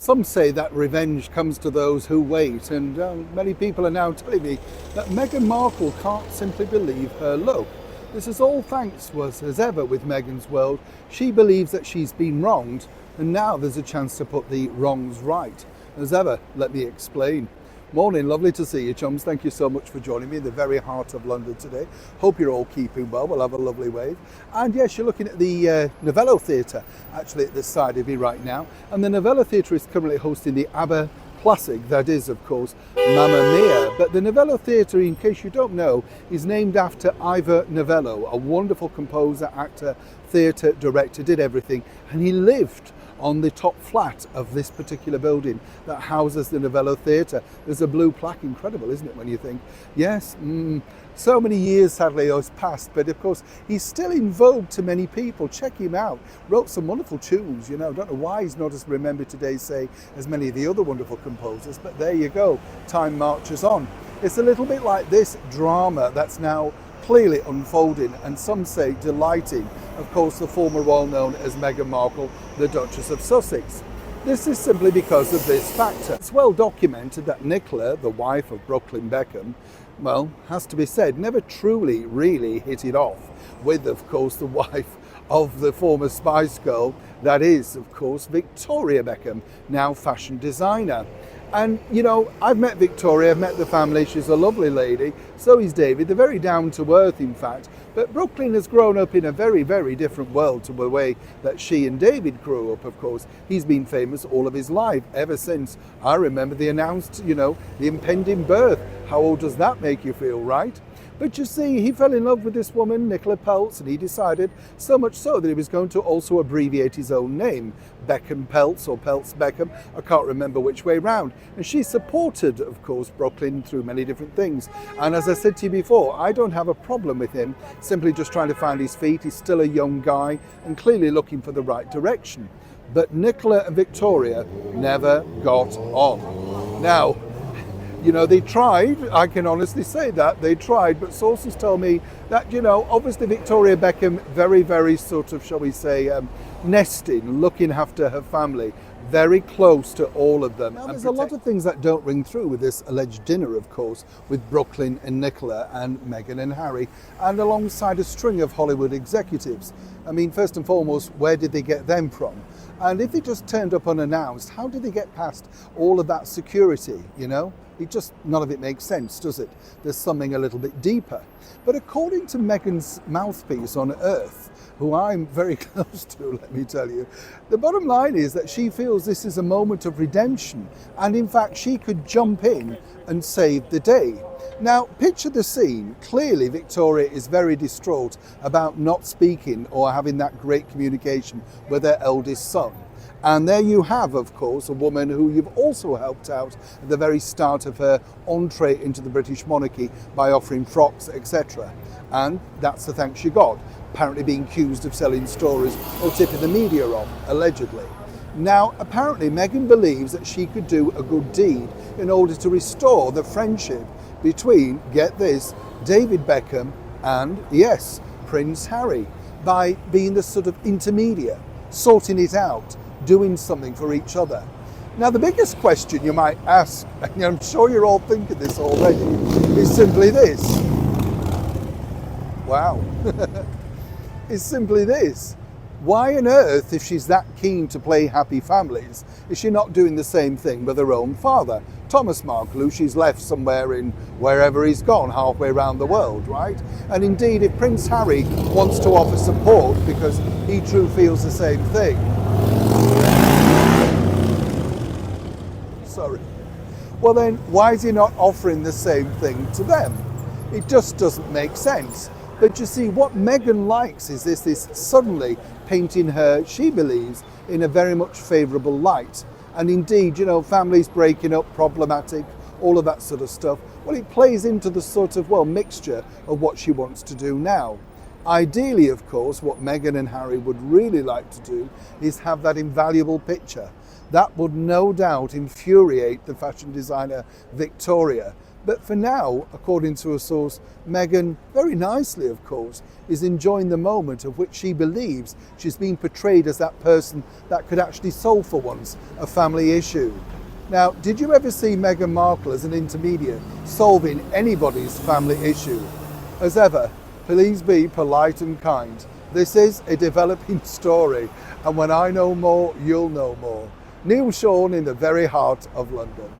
Some say that revenge comes to those who wait, and many people are now telling me that Meghan Markle can't simply believe her luck. This is all thanks, as ever, with Meghan's world. She believes that she's been wronged, and now there's a chance to put the wrongs right. As ever, let me explain. Morning, lovely to see you, chums. Thank you so much for joining me in the very heart of London today. Hope you're all keeping well. We'll have a lovely wave. And yes, you're looking at the Novello Theatre, actually at this side of me right now. And the Novello Theatre is currently hosting the ABBA classic, that is, of course, Mamma Mia. But the Novello Theatre, in case you don't know, is named after Ivor Novello, a wonderful composer, actor, theatre director, did everything. And he lived on the top flat of this particular building that houses the Novello Theatre. There's a blue plaque, incredible, isn't it, when you think? Yes, so many years sadly has passed, but of course he's still in vogue to many people. Check him out. Wrote some wonderful tunes, you know. Don't know why he's not as remembered today, say, as many of the other wonderful composers, but there you go. Time marches on. It's a little bit like this drama that's now clearly unfolding, and some say delighting, of course, the former role known as Meghan Markle, the Duchess of Sussex. This is simply because of this factor. It's well documented that Nicola, the wife of Brooklyn Beckham, well, has to be said, never truly really hit it off with, of course, the wife of the former Spice Girl, that is, of course, Victoria Beckham, now fashion designer. And, you know, I've met Victoria, I've met the family, she's a lovely lady, so is David, they're very down to earth, in fact. But Brooklyn has grown up in a very, very different world to the way that she and David grew up, of course. He's been famous all of his life, ever since, I remember, the announced, you know, the impending birth. How old does that make you feel, right? But you see, he fell in love with this woman, Nicola Peltz, and he decided, so much so that he was going to also abbreviate his own name, Beckham Peltz or Peltz Beckham, I can't remember which way round. And she supported, of course, Brooklyn through many different things. And as I said to you before, I don't have a problem with him, simply just trying to find his feet. He's still a young guy and clearly looking for the right direction. But Nicola and Victoria never got on. Now, you know, they tried, I can honestly say that, they tried, but sources tell me that, you know, obviously Victoria Beckham, very, very sort of, shall we say, nesting, looking after her family, very close to all of them. Now, there's a lot of things that don't ring through with this alleged dinner, of course, with Brooklyn and Nicola and Meghan and Harry, and alongside a string of Hollywood executives. I mean, first and foremost, where did they get them from? And if they just turned up unannounced, how did they get past all of that security, you know? None of it makes sense, does it? There's something a little bit deeper. But according to Meghan's mouthpiece on Earth, who I'm very close to, let me tell you, the bottom line is that she feels this is a moment of redemption, and in fact she could jump in and save the day. Now, picture the scene. Clearly Victoria is very distraught about not speaking or having that great communication with her eldest son. And there you have, of course, a woman who you've also helped out at the very start of her entree into the British monarchy by offering frocks, etc. And that's the thanks she got, apparently being accused of selling stories or tipping the media off, allegedly. Now, apparently Meghan believes that she could do a good deed in order to restore the friendship between, get this, David Beckham and, yes, Prince Harry, by being the sort of intermediate, sorting it out, doing something for each other. Now, the biggest question you might ask, and I'm sure you're all thinking this already, is simply this. Wow. Is simply this. Why on earth, if she's that keen to play happy families, is she not doing the same thing with her own father, Thomas Markle, who she's left somewhere in wherever he's gone, halfway around the world, right? And indeed, if Prince Harry wants to offer support because he too feels the same thing, well then, why is he not offering the same thing to them? It just doesn't make sense. But you see, what Meghan likes is this suddenly painting her, she believes, in a very much favourable light. And indeed, you know, families breaking up, problematic, all of that sort of stuff. Well, it plays into the sort of, well, mixture of what she wants to do now. Ideally, of course, what Meghan and Harry would really like to do is have that invaluable picture. That would no doubt infuriate the fashion designer Victoria. But for now, according to a source, Meghan, very nicely of course, is enjoying the moment of which she believes she's been portrayed as that person that could actually solve for once a family issue. Now, did you ever see Meghan Markle as an intermediate solving anybody's family issue? As ever, please be polite and kind. This is a developing story, and when I know more, you'll know more. Neil Sean in the very heart of London.